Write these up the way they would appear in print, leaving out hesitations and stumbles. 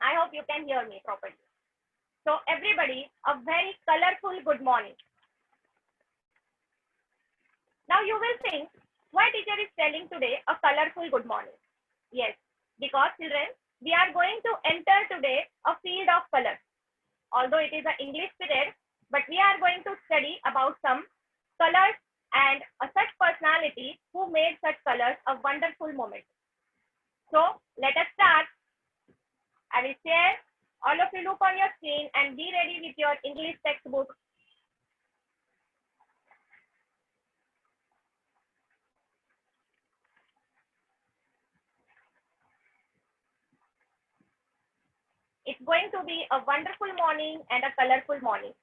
I hope you can hear me properly. So everybody, a very colorful good morning. Now you will think, why teacher is telling today a colorful good morning? Yes, because children, we are going to enter today a field of colors. Although it is an English period, but we are going to study about some colors and such personality who made such colors a wonderful moment. So let us start. I will share. All of you look on your screen and be ready with your English textbook. It's going to be a wonderful morning and a colorful morning.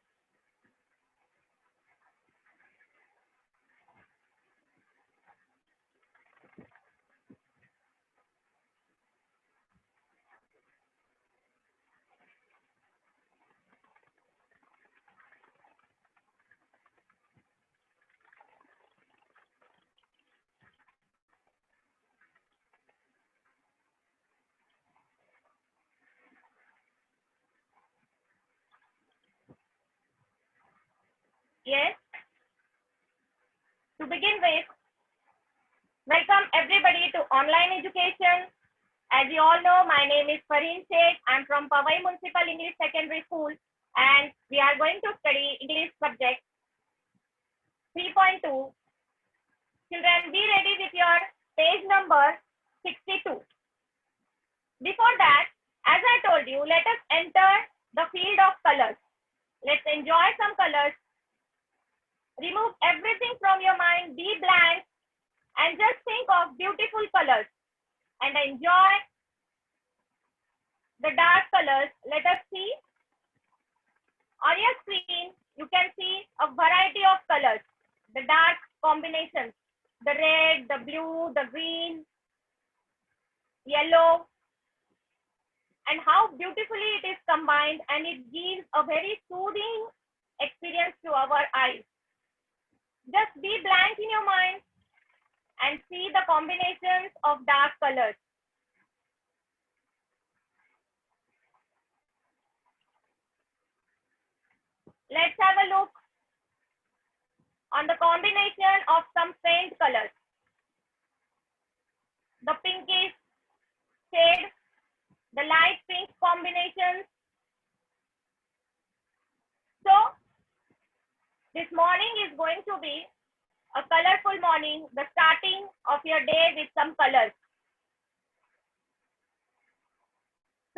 Yes. To begin with, welcome everybody to online education. As you all know, my name is Farheen Sheikh. I'm from Powai Municipal English Secondary School, and we are going to study English subject 3.2. Children, be ready with your page number 62. Before that, as I told you, let us enter the field of colors. Let's enjoy some colors. Remove everything from your mind, be blank, and just think of beautiful colors and enjoy the dark colors. Let us see. On your screen, you can see a variety of colors, the dark combinations, the red, the blue, the green, yellow, and how beautifully it is combined, and it gives a very soothing experience to our eyes. Just be blank in your mind and see the combinations of dark colors. Let's have a look on the combination of some faint colors. The pinkish shade, the light pink combinations. So this morning is going to be a colorful morning, the starting of your day with some colors.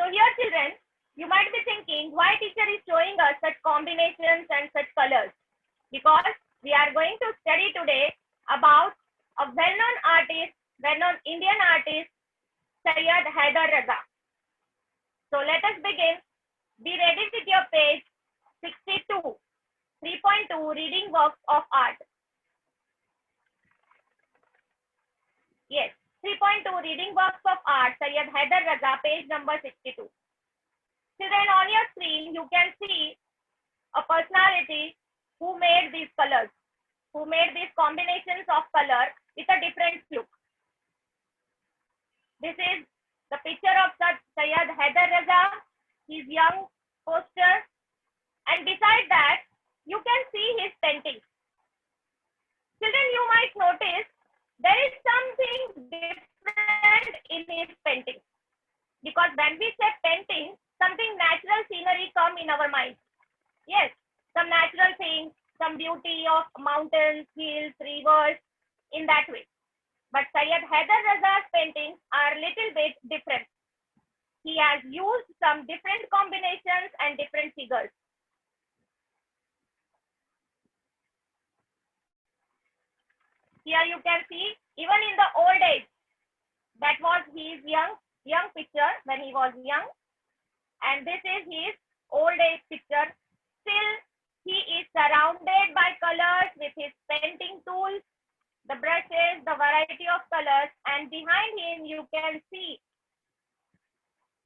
So here children, you might be thinking why teacher is showing us such combinations and such colors. Because we are going to study today about a well-known artist, well-known Indian artist, Syed Haider Raza. So let us begin. Be ready with your page 62, 3.2 reading works of art. Yes, 3.2 reading works of art, Syed Haider Raza, page number 62. Children, on your screen, you can see a personality who made these colors, who made these combinations of color with a different look. This is the picture of Syed Haider Raza, his young poster, and beside that, you can see his painting. Children, you might notice there is something different in his painting. Because when we say painting, something natural scenery come in our mind. Yes, some natural things, some beauty of mountains, hills, rivers, in that way. But Syed Haider Raza's paintings are a little bit different. He has used some different combinations and different figures. Here you can see, even in the old age, that was his young picture when he was young. And this is his old age picture. Still, he is surrounded by colors with his painting tools, the brushes, the variety of colors, and behind him you can see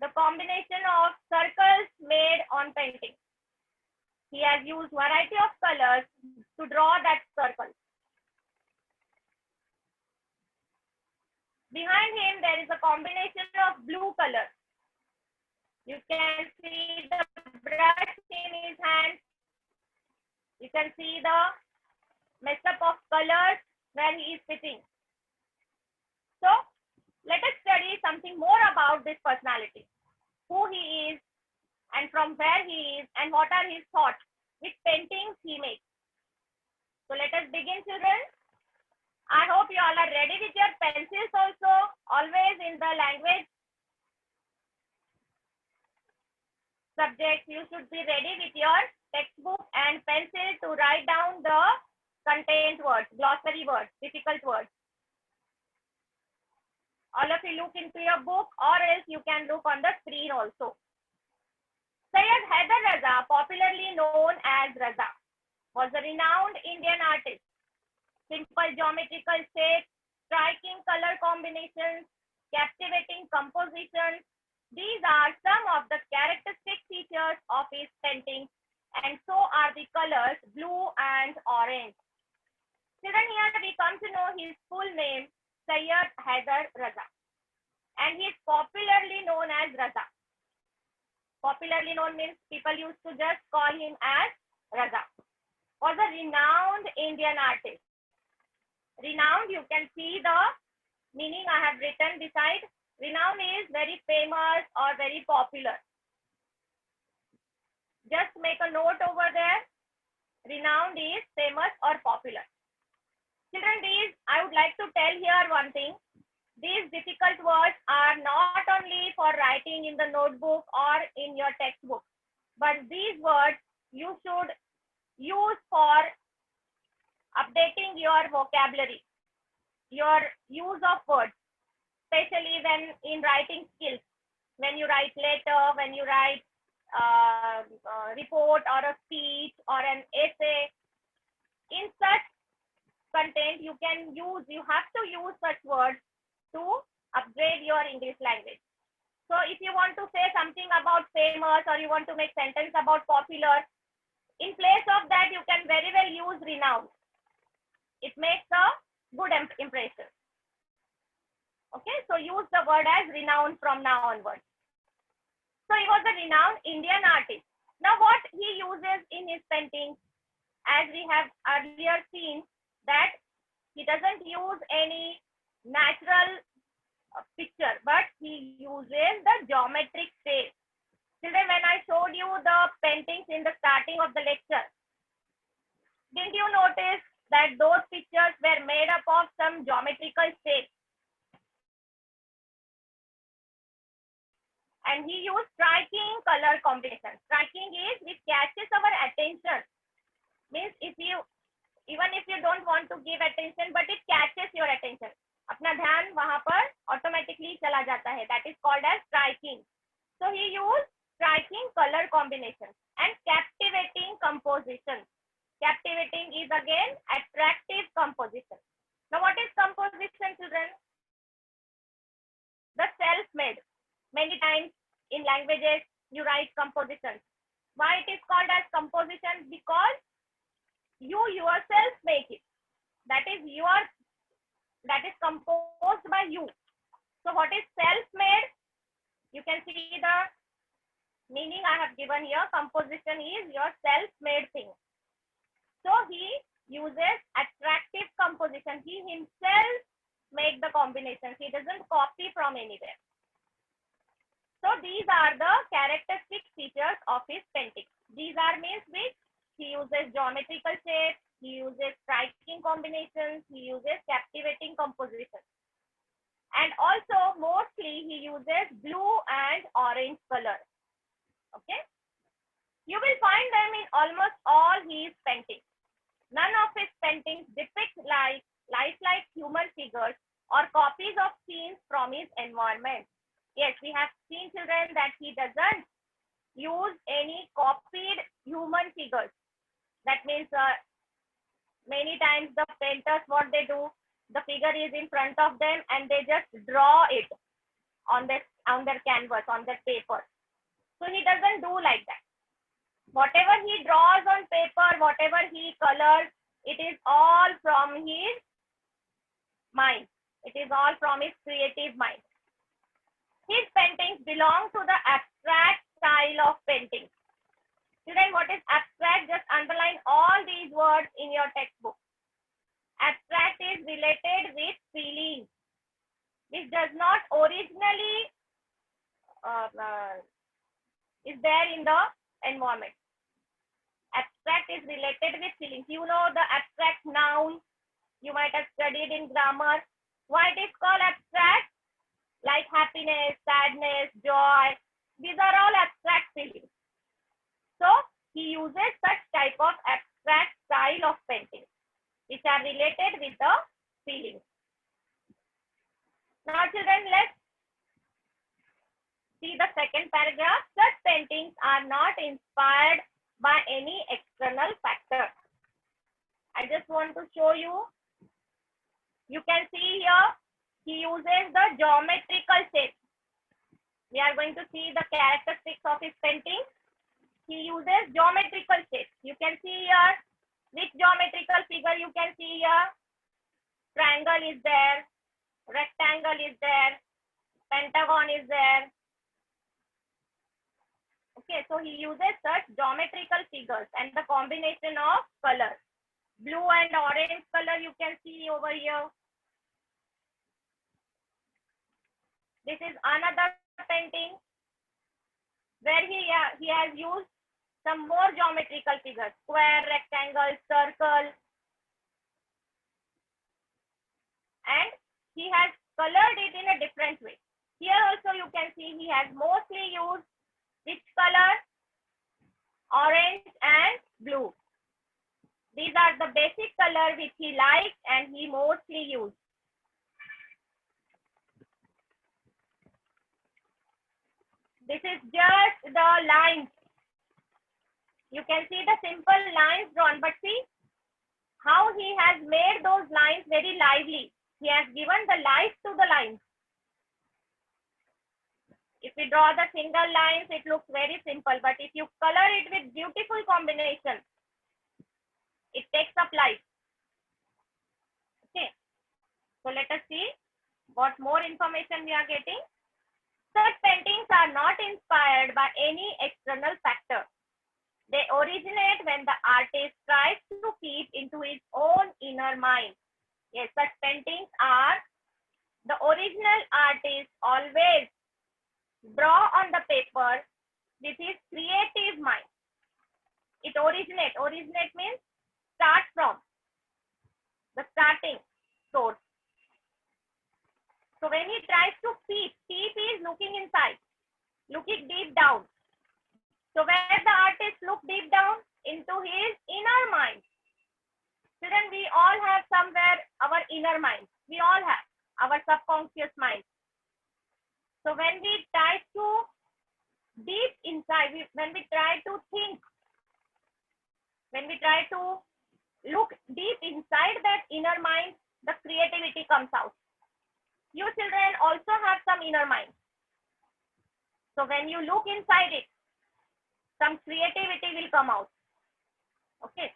the combination of circles made on painting. He has used variety of colors to draw that circle. Behind him there is a combination of blue color. You can see the brush in his hand. You can see the mess up of colors where he is sitting. So let us study something more about this personality, who he is and from where he is and what are his thoughts, which paintings he makes. So let us begin, children. I hope you all are ready with your pencils also, always in the language subject. You should be ready with your textbook and pencil to write down the content words, glossary words, difficult words. All of you look into your book or else you can look on the screen also. Syed Haider Raza, popularly known as Raza, was a renowned Indian artist. Simple geometrical shapes, striking color combinations, captivating compositions. These are some of the characteristic features of his paintings, and so are the colors blue and orange. Children, here we come to know his full name, Syed Haider Raza, and he is popularly known as Raza. Popularly known means people used to just call him as Raza. Was a renowned Indian artist. Renowned, you can see the meaning I have written beside. Renowned is very famous or very popular. Just make a note over there. Renowned is famous or popular. Children, I would like to tell here one thing. These difficult words are not only for writing in the notebook or in your textbook, but these words you should use for updating your vocabulary, your use of words, especially when in writing skills, when you write letter, when you write report or a speech or an essay. In such content, you have to use such words to upgrade your English language. So if you want to say something about famous or you want to make sentence about popular, in place of that, you can very well use renowned. It makes a good impression. Okay, so use the word as renowned from now onwards. So he was a renowned Indian artist. Now what he uses in his paintings, as we have earlier seen, that he doesn't use any natural picture, but he uses the geometric shape. Children, when I showed you the paintings in the starting of the lecture, didn't you notice that those pictures were made up of some geometrical shapes? And he used striking color combinations. Striking is which catches our attention. Means even if you don't want to give attention, but it catches your attention. अपना ध्यान वहां पर automatically चला जाता है. That is called as striking. So he used striking color combinations and captivating composition. Captivating is again attractive composition. Now what is composition, children? The self-made. Many times in languages you write composition. Why it is called as composition? Because you yourself make it. That is composed by you. So what is self-made? You can see the meaning I have given here. Composition is your self-made thing. So he uses attractive composition. He himself make the combinations. He doesn't copy from anywhere. So these are the characteristic features of his painting. These are means which he uses geometrical shapes, he uses striking combinations, he uses captivating composition. And also mostly he uses blue and orange color. Okay. You will find them in almost all his paintings. None of his paintings depict lifelike human figures or copies of scenes from his environment. Yes, we have seen, children, that he doesn't use any copied human figures. That means many times the painters, what they do, the figure is in front of them and they just draw it on their canvas, on their paper. So he doesn't do like that. Whatever he draws on paper, whatever he colors, it is all from his mind. It is all from his creative mind. His paintings belong to the abstract of painting. Children, what is abstract? Just underline all these words in your textbook. Abstract is related with feeling, which does not originally is there in the environment. Abstract is related with feelings. You know the abstract noun. You might have studied in grammar. Why it is called abstract? Like happiness, sadness, joy. These are all abstract feelings. So he uses such type of abstract style of painting, which are related with the feelings. Now children, let's see the second paragraph. Such paintings are not inspired by any external factor. I just want to show you. You can see here, he uses the geometrical shapes. We are going to see the characteristics of his painting. He uses geometrical shapes. You can see here, which geometrical figure you can see here. Triangle is there, rectangle is there, pentagon is there. Okay, so he uses such geometrical figures and the combination of colors. Blue and orange color you can see over here. This is another painting where he has used some more geometrical figures. Square, rectangle, circle. And he has colored it in a different way. Here also you can see he has mostly used which color? Orange and blue. These are the basic color which he likes and he mostly used. This is just the lines. You can see the simple lines drawn, but see how he has made those lines very lively. He has given the life to the lines. If we draw the single lines, it looks very simple, but if you color it with beautiful combination, it takes up life. Okay, so let us see what more information we are getting. Such paintings are not inspired by any external factor. They originate when the artist tries to peep into his own inner mind. Yes, such paintings are the original artist always draw on the paper with his creative mind. It originates. Originate means start from, the starting source. So when he tries to peep, peep is looking inside, looking deep down. So where the artist look deep down into his inner mind. Children, we all have somewhere our inner mind. We all have our subconscious mind. So when we try to deep inside, when we try to think, when we try to look deep inside that inner mind, the creativity comes out. You children also have some inner mind. So when you look inside it, some creativity will come out. Okay.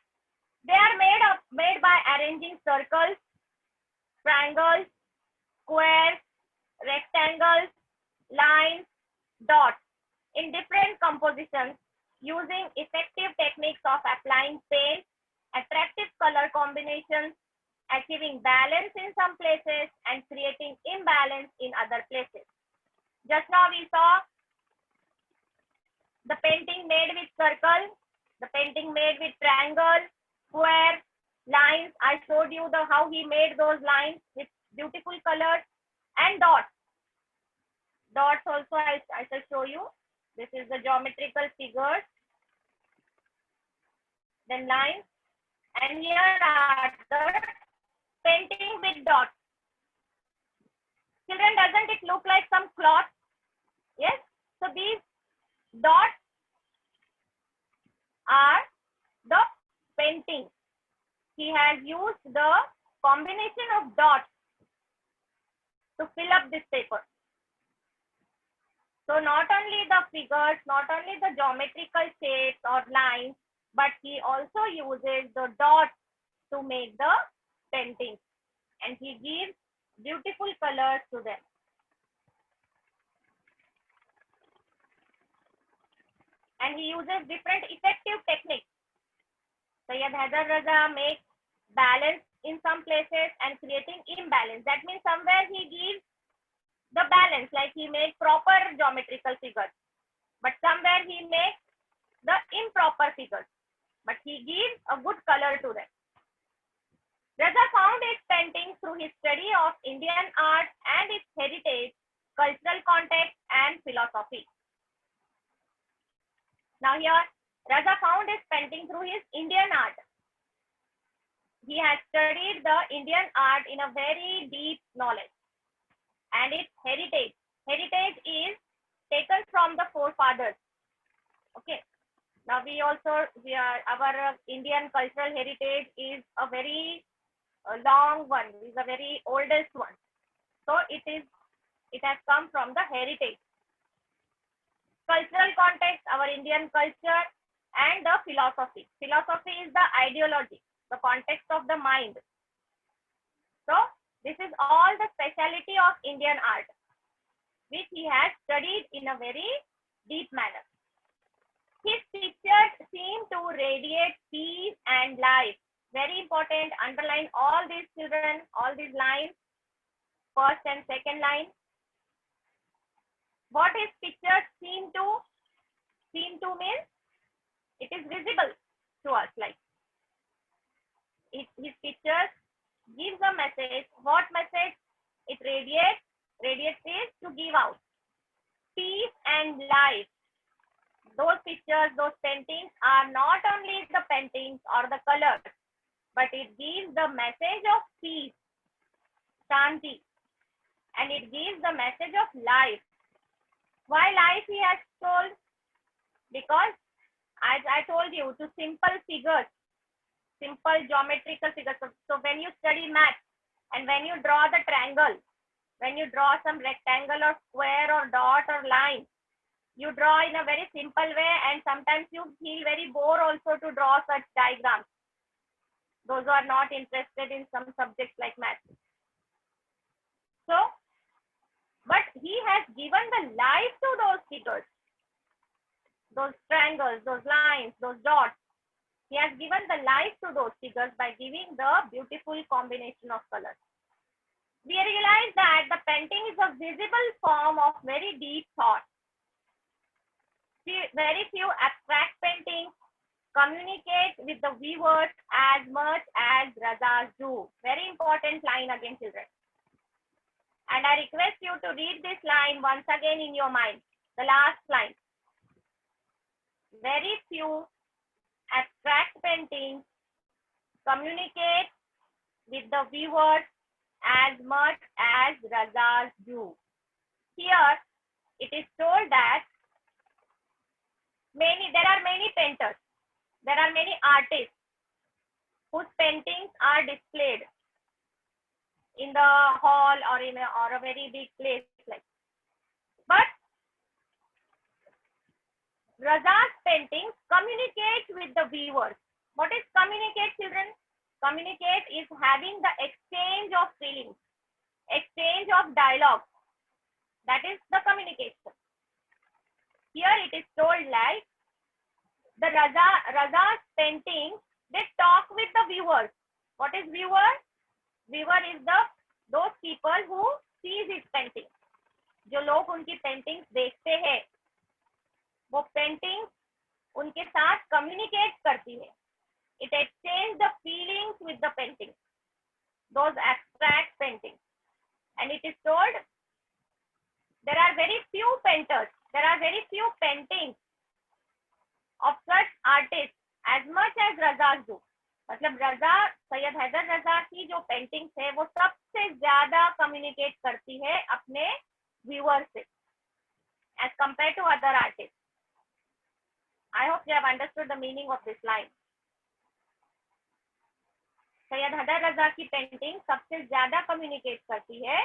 They are made by arranging circles, triangles, squares, rectangles, lines, dots in different compositions using effective techniques of applying paint, attractive color combinations, achieving balance in some places and creating imbalance in other places. Just now we saw the painting made with circle, the painting made with triangle, square, lines. I showed you how he made those lines with beautiful colors, and dots. Dots also I shall show you. This is the geometrical figures. Then lines. And here are the painting with dots. Children, doesn't it look like some cloth? Yes. So these dots are the painting. He has used the combination of dots to fill up this paper. So not only the figures, not only the geometrical shapes or lines, but he also uses the dots to make the paintings, and he gives beautiful colors to them. and he uses different effective techniques. Sayyid Haider Raza makes balance in some places and creating imbalance. That means somewhere he gives the balance, like he makes proper geometrical figures, but somewhere he makes the improper figures, but he gives a good color to them. Raza found his painting through his study of Indian art and its heritage, cultural context, and philosophy. Now here, Raza found his painting through his Indian art. He has studied the Indian art in a very deep knowledge and its heritage. Heritage is taken from the forefathers. Okay. Now our Indian cultural heritage is a very long one, is a very oldest one. So it has come from the heritage. Cultural context, our Indian culture, and the philosophy. Philosophy is the ideology, the context of the mind. So this is all the speciality of Indian art, which he has studied in a very deep manner. His pictures seem to radiate peace and life. Very important, underline all these children, all these lines, first and second line. What his pictures seem to mean? It is visible to us, like his pictures gives a message. What message? It radiates. Radiates is to give out peace and life. Those pictures, those paintings are not only the paintings or the colors, but it gives the message of peace, shanti, and it gives the message of life. Why life he has told? Because as I told you, to simple figures, simple geometrical figures. So when you study math and when you draw the triangle, when you draw some rectangle or square or dot or line, you draw in a very simple way, and sometimes you feel very bored also to draw such diagrams. Those who are not interested in some subjects like math. So, but he has given the life to those figures, those triangles, those lines, those dots. He has given the life to those figures by giving the beautiful combination of colors. We realize that the painting is a visible form of very deep thought. Very few abstract paintings communicate with the viewers as much as Raza's do. Very important line again, children. And I request you to read this line once again in your mind. The last line. Very few abstract paintings communicate with the viewers as much as Raza's do. Here, it is told that there are many painters, there are many artists whose paintings are displayed in the hall or a very big place like. But Raza's paintings communicate with the viewers. What is communicate, children? Communicate is having the exchange of feelings, exchange of dialogue. That is the communication. Here it is told like the Raza's painting, they talk with the viewers. What is viewer? Viewer is those people who sees his painting. जो लोग उनकी paintings देखते हैं, वो painting उनके साथ communicate करती है. It exchanges the feelings with the painting, those abstract paintings. And it is told there are very few painters, there are very few paintings of such artists as much as Raza's do. मतलब रजा, सैयद हैदर रजा की जो paintings है वो सबसे ज्यादा communicate करती है अपने व्यूअर्स से as compared to other artists. I hope you have understood the meaning of this line. Syed Haider रजा की पेंटिंग सबसे ज्यादा कम्युनिकेट करती है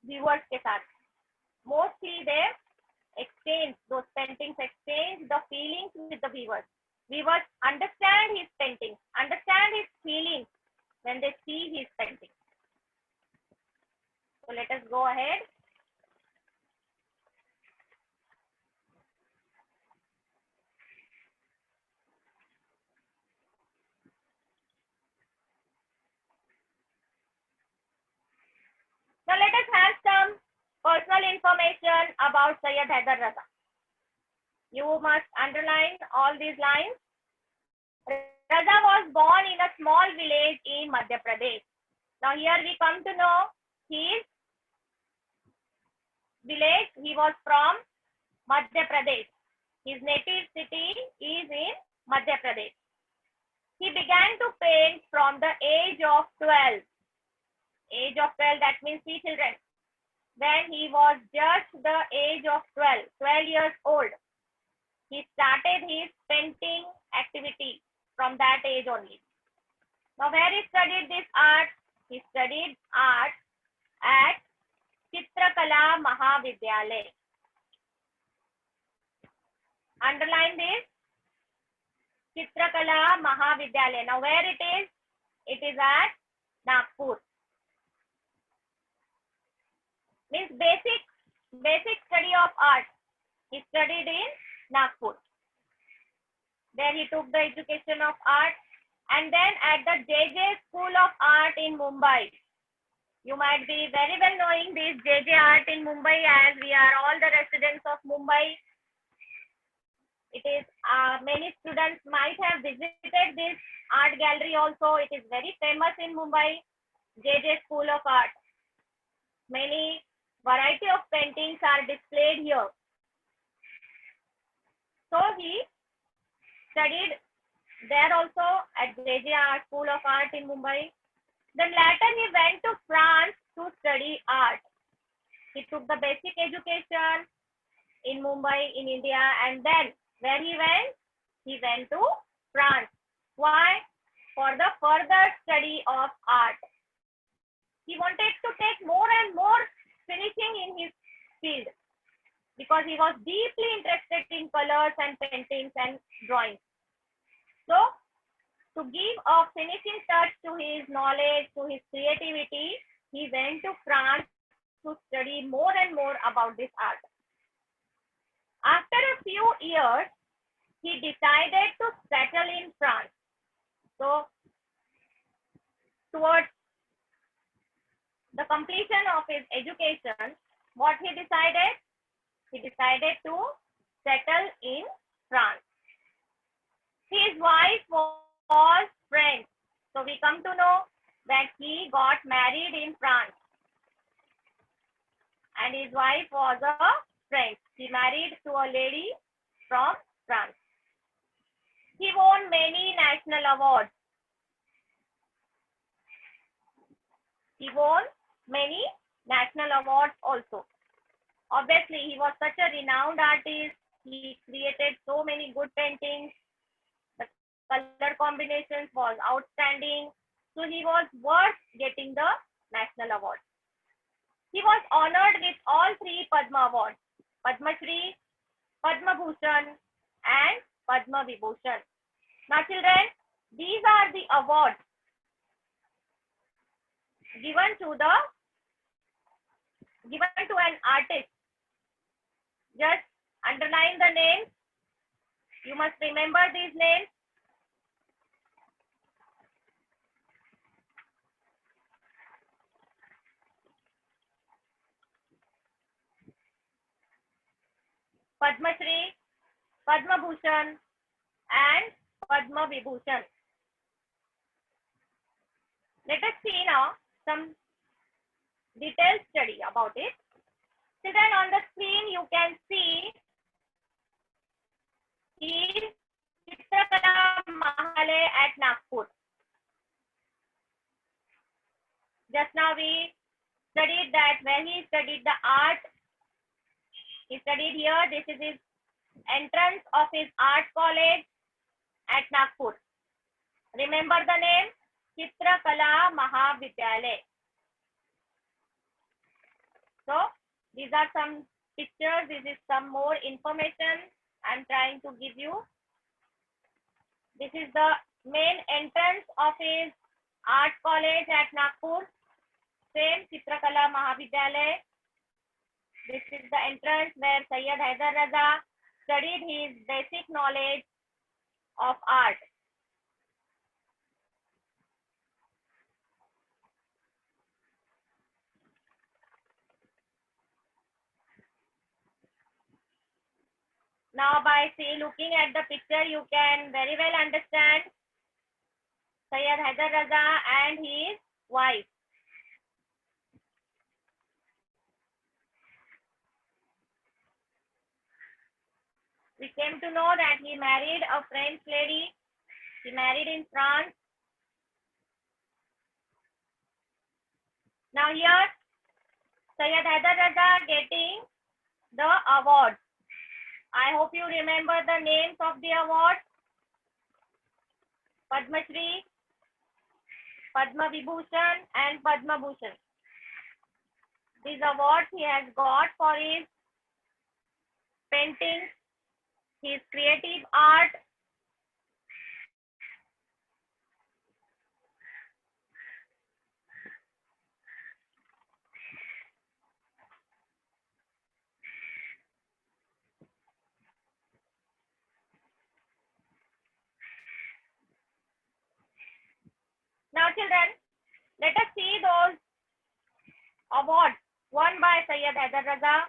व्यूअर्स के साथ. Mostly they exchange, those paintings exchange the feelings with the viewers. Viewers understand his painting, understand his feelings when they see his painting. So let us go ahead. personal information about Sayyid Haider Raza. You must underline all these lines. Raza was born in a small village in Madhya Pradesh. Now here we come to know his village. He was from Madhya Pradesh. His native city is in Madhya Pradesh. He began to paint from the age of 12. Age of 12, that means see children. When he was just the age of 12 years old, he started his painting activity from that age only. Now where he studied this art? He studied art at Chitrakala Mahavidyalaya. Underline this. Chitrakala Mahavidyalaya. Now where it is? It is at Nagpur. Means basic study of art. He studied in Nagpur. There he took the education of art, and then at the JJ School of Art in Mumbai. You might be very well knowing this JJ Art in Mumbai, as we are all the residents of Mumbai. It is many students might have visited this art gallery also. It is very famous in Mumbai, JJ School of Art. Many variety of paintings are displayed here. So he studied there also at JJ School of Art in Mumbai. Then later he went to France to study art. He took the basic education in Mumbai in India, and then where he went? He went to France. Why? For the further study of art. He wanted to take more and more finishing in his field because he was deeply interested in colors and paintings and drawings. So, to give a finishing touch to his knowledge, to his creativity, he went to France to study more and more about this art. After a few years, he decided to settle in France. So, towards the completion of his education, what he decided? He decided to settle in France. His wife was French. So we come to know that he got married in France. And his wife was a French. He married to a lady from France. He won many national awards. He won many national awards also. Obviously, he was such a renowned artist. He created so many good paintings. The color combinations was outstanding. So he was worth getting the national award. He was honored with all three Padma awards: Padma Shri, Padma Bhushan, and Padma Vibhushan. Now children, these are the awards given to an artist. Just underline the names. You must remember these names. Padma Shri, Padma Bhushan, and Padma Vibhushan. Let us see now some detailed study about it. Children, on the screen you can see here Chitrakala Mahavidyalaya at Nagpur. Just now we studied that when he studied the art, he studied here. This is his entrance of his art college at Nagpur. Remember the name? Chitrakala Mahavidyalaya. So, these are some pictures. This is some more information I'm trying to give you. This is the main entrance of his art college at Nagpur. Same Chitrakala Mahavidyalaya. This is the entrance where Sayyid Haider Raza studied his basic knowledge of art. Now by looking at the picture, you can very well understand Sayyid Haider Raza and his wife. We came to know that he married a French lady. He married in France. Now here, Sayyid Haider Raza getting the award. I hope you remember the names of the awards. Padma Shri, Padma Vibhushan and Padma Bhushan. These awards he has got for his painting, his creative art. Now children, let us see those awards won by Sayyid Haider Raza.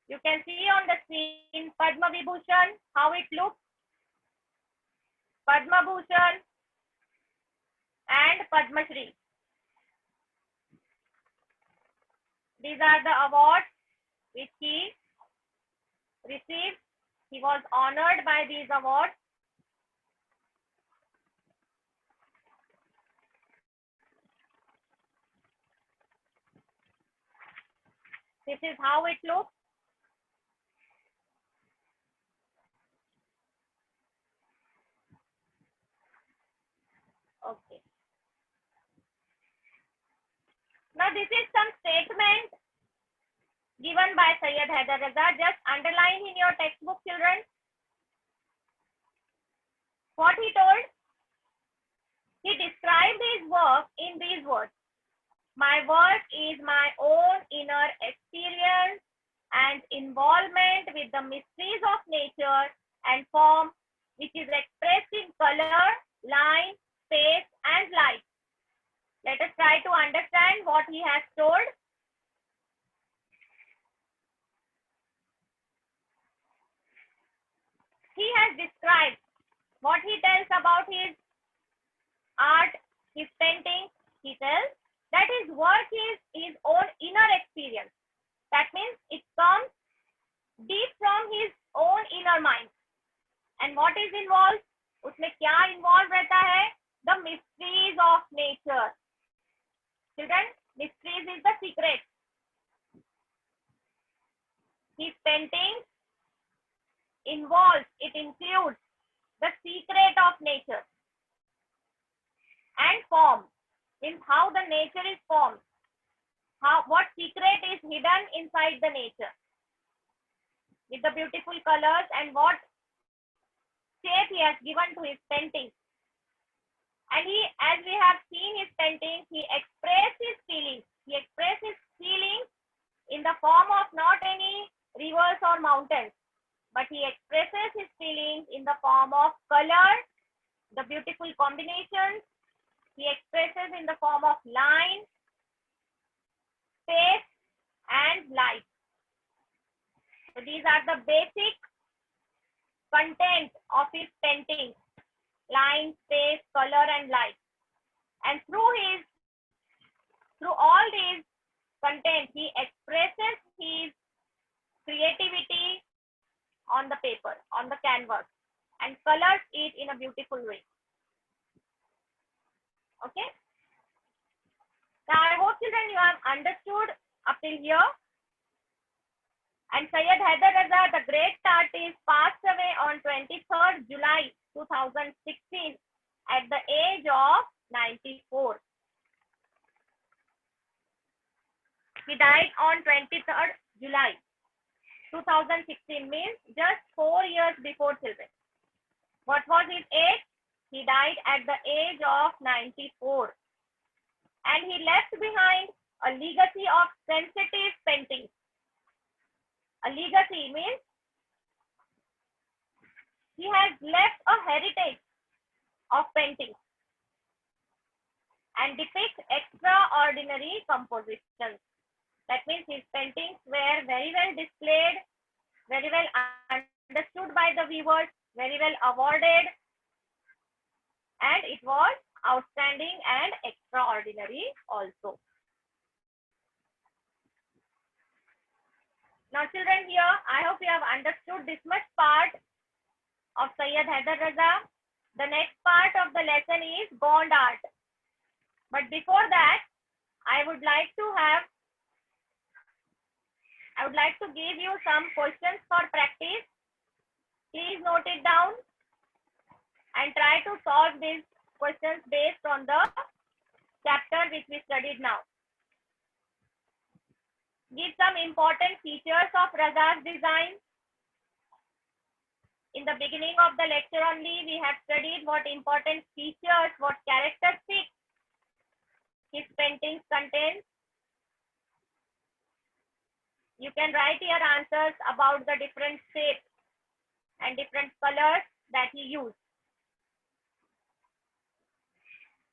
You can see on the screen Padma Vibhushan, how it looks, Padma Bhushan and Padma Shri. These are the awards which he received. He was honored by these awards. This is how it looks. Okay. Now this is some statement given by Sayyid Haider Raza. Just underline in your textbook, children. What he told? He described his work in these words. My work is my own inner experience and involvement with the mysteries of nature and form, which is expressed in color, line, space, and light. Let us try to understand what he has told. He has described what he tells about his art, his painting. He tells that his work is his own inner experience. That means it comes deep from his own inner mind. And what is involved? उसमें क्या involved रहता है? The mysteries of nature. Children, mysteries is the secret. His painting involves, it includes the secret of nature and form, means how the nature is formed, what secret is hidden inside the nature with the beautiful colors and what shape he has given to his painting. And he, as we have seen his paintings, he expresses his feelings. He expresses feelings in the form of not any rivers or mountains, but he expresses his feelings in the form of color, the beautiful combinations. He expresses in the form of line, space, and light. So these are the basic content of his painting: line, space, color, and light. And through all these content, he expresses his creativity on the paper, on the canvas, and colors it in a beautiful way. Okay. Now I hope children you have understood up till here. And Sayyid Haider Raza, the great artist, passed away on 23rd July 2016 at the age of 94. He died on 23rd July 2016, means just 4 years before children. What was his age? He died at the age of 94. And he left behind a legacy of sensitive paintings. A legacy means he has left a heritage of paintings and depicts extraordinary compositions. That means his paintings were very well displayed, very well understood by the viewers, very well awarded, and it was outstanding and extraordinary also. Now children, here I hope you have understood this much part of Syed Haider Raza. The next part of the lesson is bond art. But before that, I would like to give you some questions for practice. Please note it down and try to solve these questions based on the chapter which we studied now. Give some important features of Raza's design. In the beginning of the lecture only, we have studied what important features, what characteristics his paintings contain. You can write your answers about the different shapes and different colors that he used.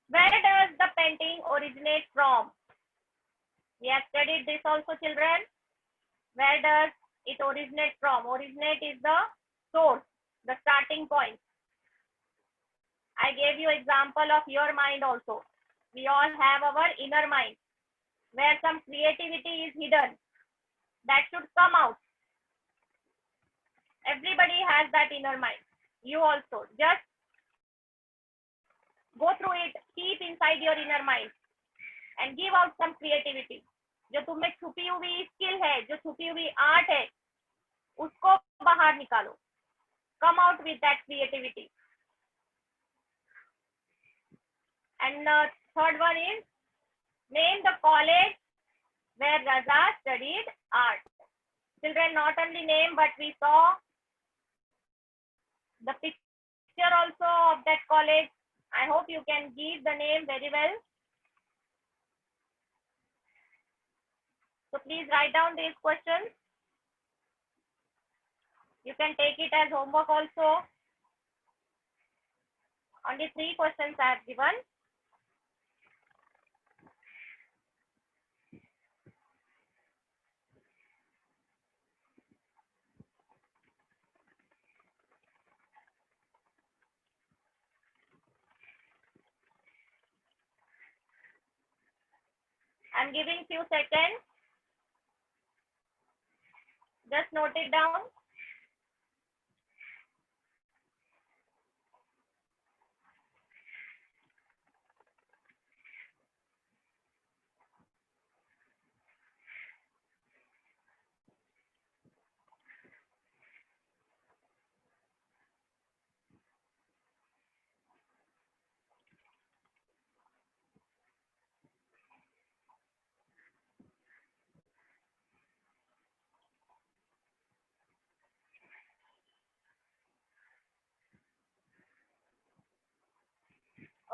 Where does the painting originate from? We have studied this also, children. Where does it originate from? Originate is the source, the starting point. I gave you example of your mind also. We all have our inner mind where some creativity is hidden that should come out. Everybody has that inner mind. You also. Just go through it, keep inside your inner mind and give out some creativity. जो तुम्हें छुपी हुई skill है, जो छुपी हुई art है, उसको बाहर निकालो. Come out with that creativity. And the third one is name the college where Raza studied art. Children, not only name, but we saw the picture also of that college. I hope you can give the name very well. So please write down these questions. You can take it as homework also. Only 3 questions I have given. I'm giving few seconds. Just note it down.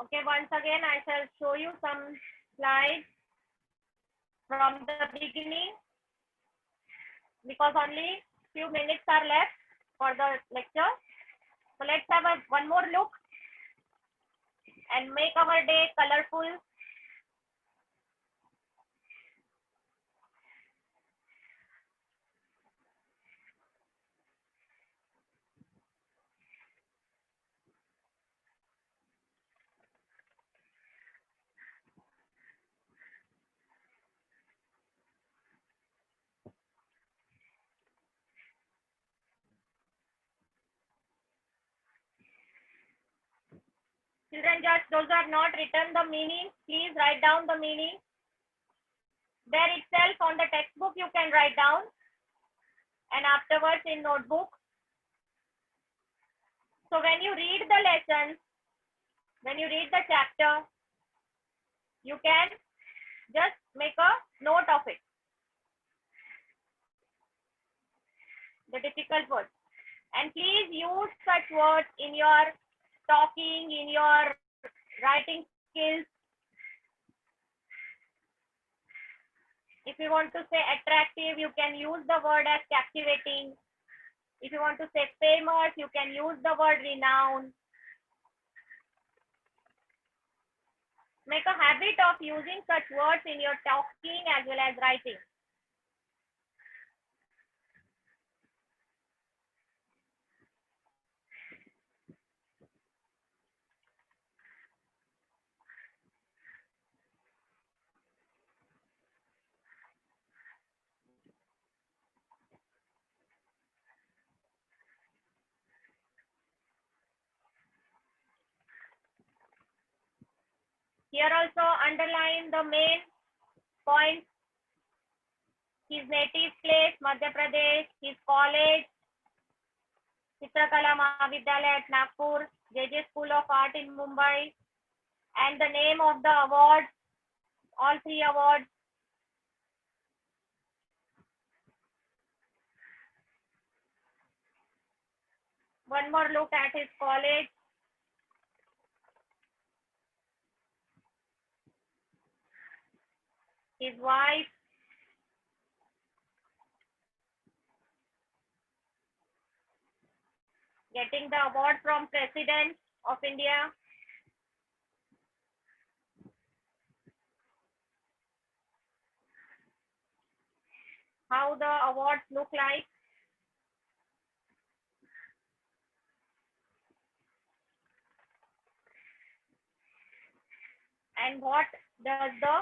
Okay, once again, I shall show you some slides from the beginning because only few minutes are left for the lecture. So let's have one more look and make our day colorful. Children, just those who have not written the meaning, please write down the meaning. There itself on the textbook you can write down and afterwards in notebook. So when you read the lesson, when you read the chapter, you can just make a note of it. The difficult words. And please use such words in your talking, in your writing skills. If you want to say attractive, you can use the word as captivating. If you want to say famous, you can use the word renowned. Make a habit of using such words in your talking as well as writing. Here also underline the main points. His native place, Madhya Pradesh, his college, Chitrakala Mahavidyalaya at Nagpur, JJ School of Art in Mumbai, and the name of the awards, all 3 awards. One more look at his college. His wife, getting the award from President of India. How the awards look like. And what does the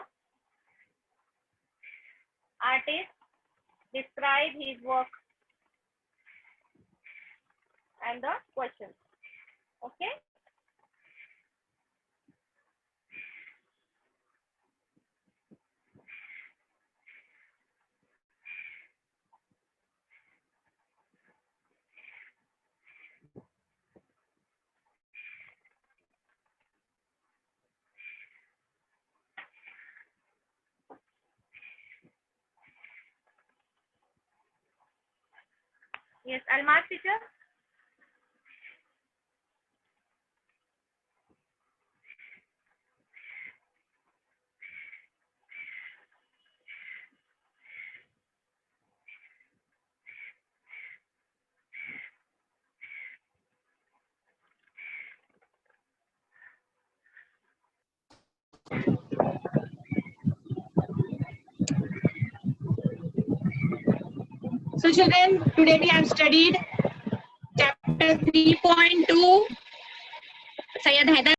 artist describe his work and the question. Okay. Yes, I'll mark, teacher. So children, today we have studied chapter 3.2, Syed Haider